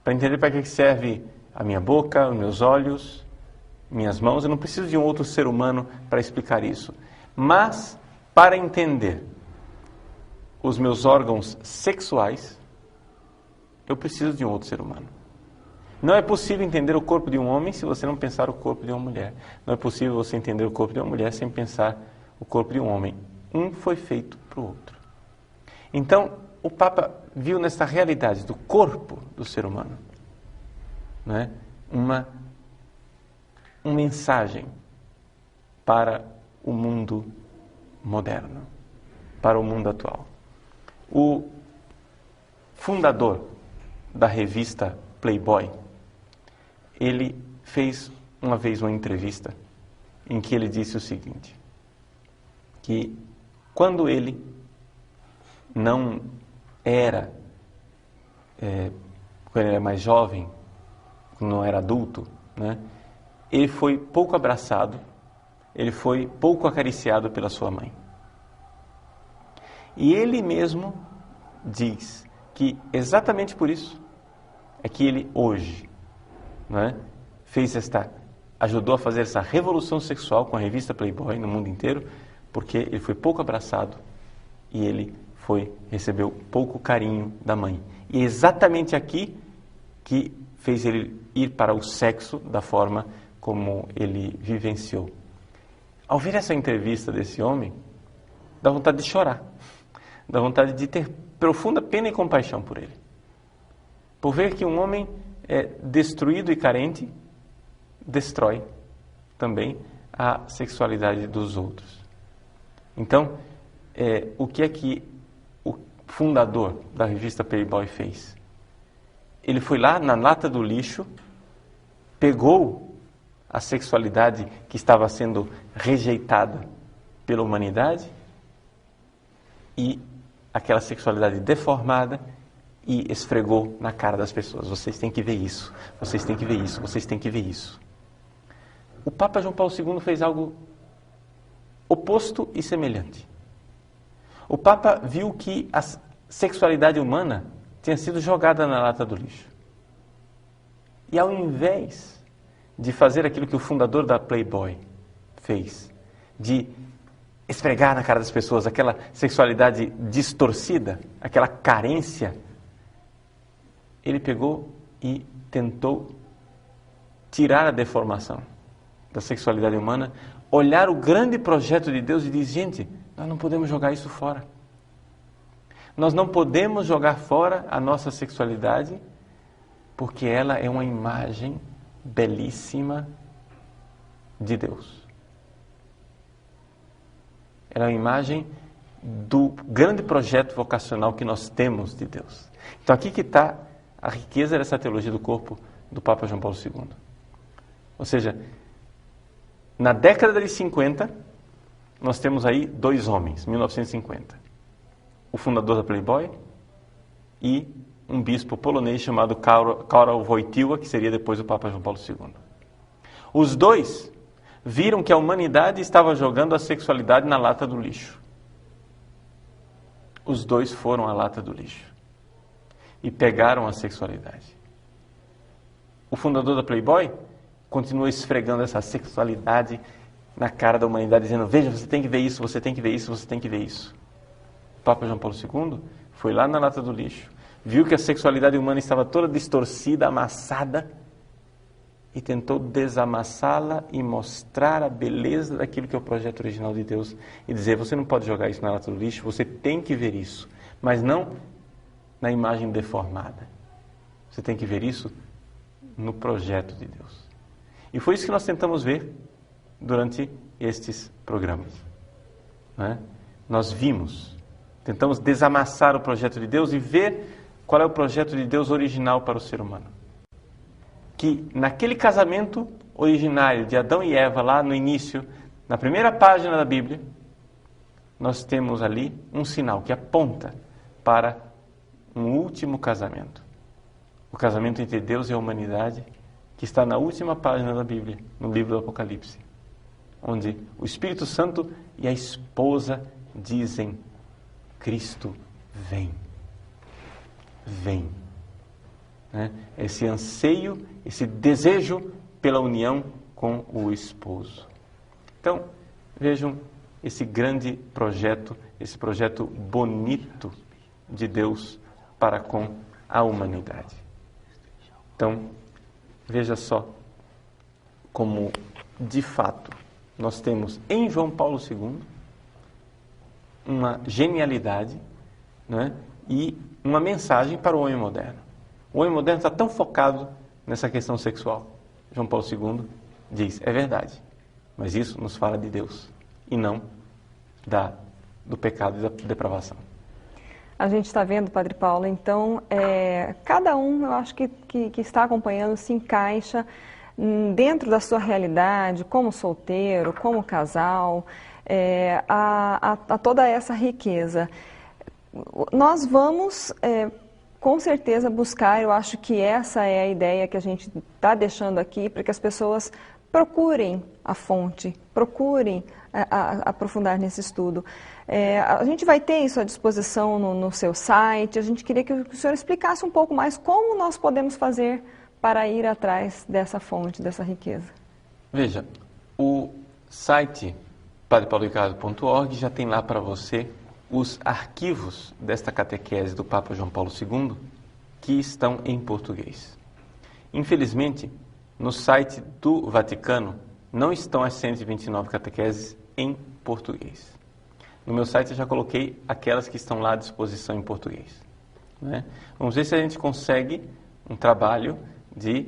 Para entender para que serve a minha boca, os meus olhos, minhas mãos, eu não preciso de um outro ser humano para explicar isso. Mas, para entender os meus órgãos sexuais, eu preciso de um outro ser humano. Não é possível entender o corpo de um homem se você não pensar o corpo de uma mulher. Não é possível você entender o corpo de uma mulher sem pensar o corpo de um homem. Um foi feito para o outro. Então, o Papa viu nessa realidade do corpo do ser humano, né, uma mensagem para o mundo moderno, para o mundo atual. O fundador da revista Playboy, ele fez uma vez uma entrevista em que ele disse o seguinte, que quando ele não era, quando ele era mais jovem, quando não era adulto, né, ele foi pouco abraçado, ele foi pouco acariciado pela sua mãe. E ele mesmo diz que exatamente por isso é que ele hoje, não é, ajudou a fazer essa revolução sexual com a revista Playboy no mundo inteiro, porque ele foi pouco abraçado e ele recebeu pouco carinho da mãe. E é exatamente aqui que fez ele ir para o sexo da forma como ele vivenciou. Ao ver essa entrevista desse homem, dá vontade de chorar, dá vontade de ter profunda pena e compaixão por ele. Por ver que um homem destruído e carente destrói também a sexualidade dos outros. Então, o que é que o fundador da revista Playboy fez? Ele foi lá na lata do lixo, pegou a sexualidade que estava sendo rejeitada pela humanidade e aquela sexualidade deformada e esfregou na cara das pessoas. Vocês têm que ver isso, vocês têm que ver isso, vocês têm que ver isso. O Papa João Paulo II fez algo oposto e semelhante. O Papa viu que a sexualidade humana tinha sido jogada na lata do lixo. E ao invés de fazer aquilo que o fundador da Playboy fez, de esfregar na cara das pessoas aquela sexualidade distorcida, aquela carência, ele pegou e tentou tirar a deformação da sexualidade humana, olhar o grande projeto de Deus e dizer, gente, nós não podemos jogar isso fora. Nós não podemos jogar fora a nossa sexualidade, porque ela é uma imagem belíssima de Deus. Ela é uma imagem do grande projeto vocacional que nós temos de Deus. Então aqui que está a riqueza dessa teologia do corpo do Papa João Paulo II. Ou seja, na década de 50, nós temos aí dois homens, 1950. O fundador da Playboy e um bispo polonês chamado Karol Wojtyła, que seria depois o Papa João Paulo II. Os dois viram que a humanidade estava jogando a sexualidade na lata do lixo. Os dois foram à lata do lixo e pegaram a sexualidade. O fundador da Playboy continua esfregando essa sexualidade na cara da humanidade, dizendo, veja, você tem que ver isso, você tem que ver isso, você tem que ver isso. O Papa João Paulo II foi lá na lata do lixo, viu que a sexualidade humana estava toda distorcida, amassada, e tentou desamassá-la e mostrar a beleza daquilo que é o projeto original de Deus e dizer, você não pode jogar isso na lata do lixo, você tem que ver isso, mas não na imagem deformada. Você tem que ver isso no projeto de Deus. E foi isso que nós tentamos ver durante estes programas. Né? Nós tentamos desamassar o projeto de Deus e ver qual é o projeto de Deus original para o ser humano. Que naquele casamento originário de Adão e Eva, lá no início, na primeira página da Bíblia, nós temos ali um sinal que aponta para um último casamento. O casamento entre Deus e a humanidade, que está na última página da Bíblia, no livro do Apocalipse, onde o Espírito Santo e a esposa dizem, Cristo vem. Vem. Né? Esse anseio, esse desejo pela união com o esposo. Então, vejam esse grande projeto, esse projeto bonito de Deus para com a humanidade. Então, veja só como, de fato, nós temos em João Paulo II uma genialidade, né, e uma mensagem para o homem moderno. O homem moderno está tão focado nessa questão sexual. João Paulo II diz, é verdade, mas isso nos fala de Deus e não do pecado e da depravação. A gente está vendo, Padre Paulo, então, cada um, eu acho que está acompanhando, se encaixa dentro da sua realidade, como solteiro, como casal, a toda essa riqueza. Nós vamos, com certeza, buscar, eu acho que essa é a ideia que a gente está deixando aqui, para que as pessoas procurem a fonte, procurem aprofundar nesse estudo. A gente vai ter isso à disposição no seu site. A gente queria que o senhor explicasse um pouco mais como nós podemos fazer para ir atrás dessa fonte, dessa riqueza. Veja, o site padrepauloricardo.org já tem lá para você os arquivos desta catequese do Papa João Paulo II que estão em português. Infelizmente, no site do Vaticano não estão as 129 catequeses em português. No meu site eu já coloquei aquelas que estão lá à disposição em português, né? Vamos ver se a gente consegue um trabalho de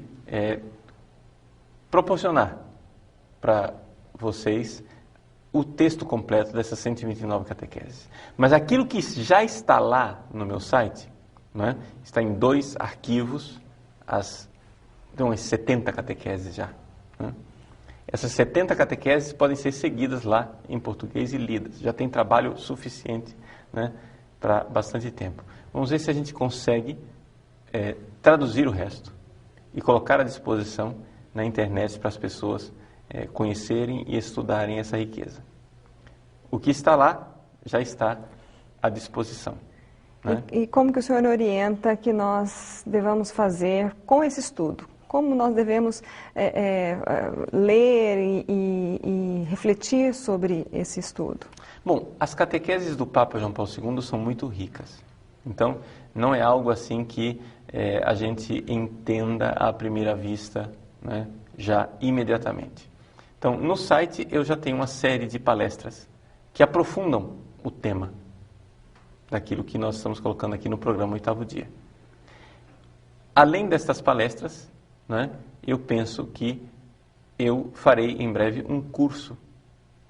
proporcionar para vocês o texto completo dessas 129 catequeses. Mas aquilo que já está lá no meu site, né, está em 2 arquivos, então, umas 70 catequeses já, né? Essas 70 catequeses podem ser seguidas lá em português e lidas. Já tem trabalho suficiente, né, para bastante tempo. Vamos ver se a gente consegue traduzir o resto e colocar à disposição na internet para as pessoas conhecerem e estudarem essa riqueza. O que está lá já está à disposição, né? E como que o senhor orienta que nós devamos fazer com esse estudo? Como nós devemos ler e refletir sobre esse estudo? Bom, as catequeses do Papa João Paulo II são muito ricas. Então, não é algo assim que a gente entenda à primeira vista, né, já imediatamente. Então, no site eu já tenho uma série de palestras que aprofundam o tema daquilo que nós estamos colocando aqui no programa Oitavo Dia. Além destas palestras, né, eu penso que eu farei em breve um curso,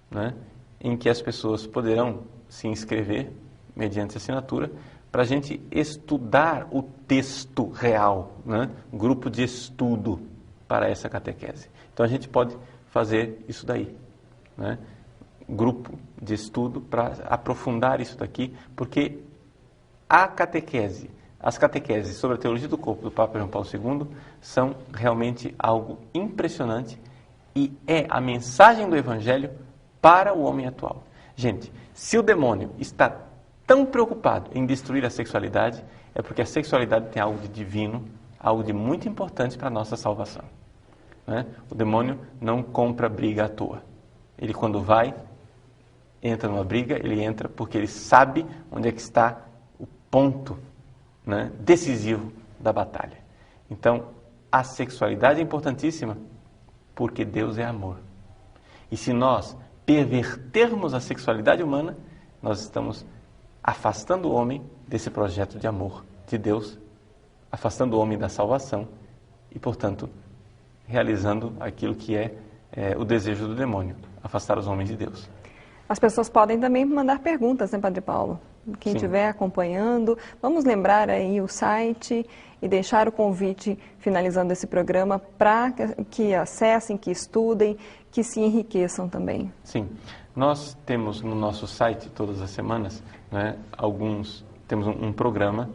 né, em que as pessoas poderão se inscrever, mediante assinatura, para a gente estudar o texto real, né, grupo de estudo para essa catequese. Então a gente pode fazer isso daí, né, grupo de estudo para aprofundar isso daqui, porque a catequese, as catequeses sobre a teologia do corpo do Papa João Paulo II são realmente algo impressionante e é a mensagem do Evangelho para o homem atual. Gente, se o demônio está tão preocupado em destruir a sexualidade, é porque a sexualidade tem algo de divino, algo de muito importante para a nossa salvação, né? O demônio não compra briga à toa. Ele, quando entra numa briga, ele entra porque ele sabe onde é que está o ponto, né, decisivo da batalha. Então, a sexualidade é importantíssima porque Deus é amor. E se nós pervertermos a sexualidade humana, nós estamos afastando o homem desse projeto de amor de Deus, afastando o homem da salvação e, portanto, realizando aquilo que é o desejo do demônio, afastar os homens de Deus. As pessoas podem também mandar perguntas, né, Padre Paulo? Quem estiver acompanhando, vamos lembrar aí o site e deixar o convite, finalizando esse programa, para que acessem, que estudem, que se enriqueçam também. Sim, nós temos no nosso site, todas as semanas, né, temos um programa,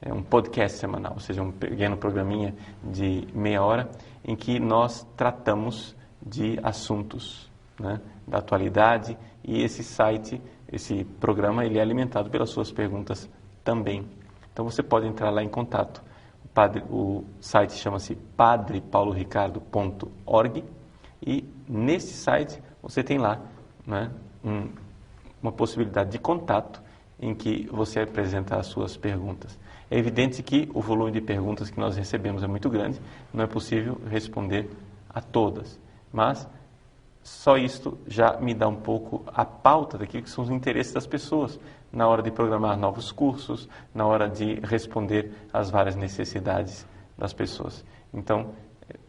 um podcast semanal, ou seja, um pequeno programinha de meia hora, em que nós tratamos de assuntos, né, da atualidade, e esse site, esse programa, ele é alimentado pelas suas perguntas também. Então você pode entrar lá em contato. O site chama-se padrepauloricardo.org e nesse site você tem lá, né, uma possibilidade de contato em que você apresenta as suas perguntas. É evidente que o volume de perguntas que nós recebemos é muito grande, não é possível responder a todas, mas só isto já me dá um pouco a pauta daquilo que são os interesses das pessoas na hora de programar novos cursos, na hora de responder às várias necessidades das pessoas. Então,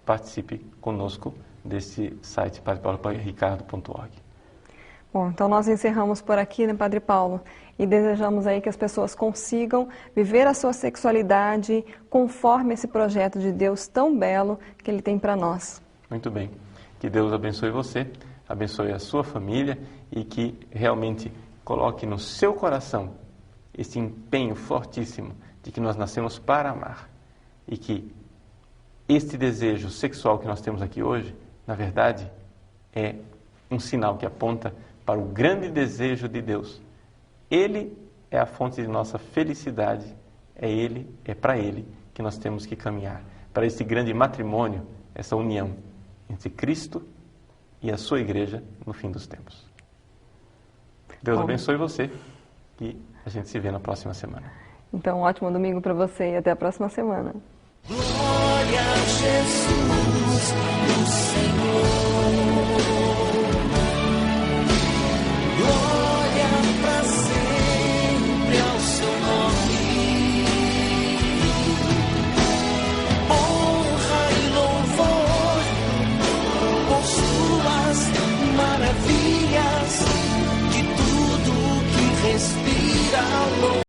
participe conosco desse site padrepauloricardo.org. Bom, então nós encerramos por aqui, né, Padre Paulo? E desejamos aí que as pessoas consigam viver a sua sexualidade conforme esse projeto de Deus tão belo que Ele tem para nós. Muito bem. Que Deus abençoe você, abençoe a sua família e que realmente coloque no seu coração esse empenho fortíssimo de que nós nascemos para amar e que este desejo sexual que nós temos aqui hoje na verdade, é um sinal que aponta para o grande desejo de Deus. Ele é a fonte de nossa felicidade, é para Ele que nós temos que caminhar. Para esse grande matrimônio, essa união entre Cristo e a sua igreja no fim dos tempos. Deus abençoe você e a gente se vê na próxima semana. Então, um ótimo domingo para você e até a próxima semana. Glória a Jesus, o Senhor.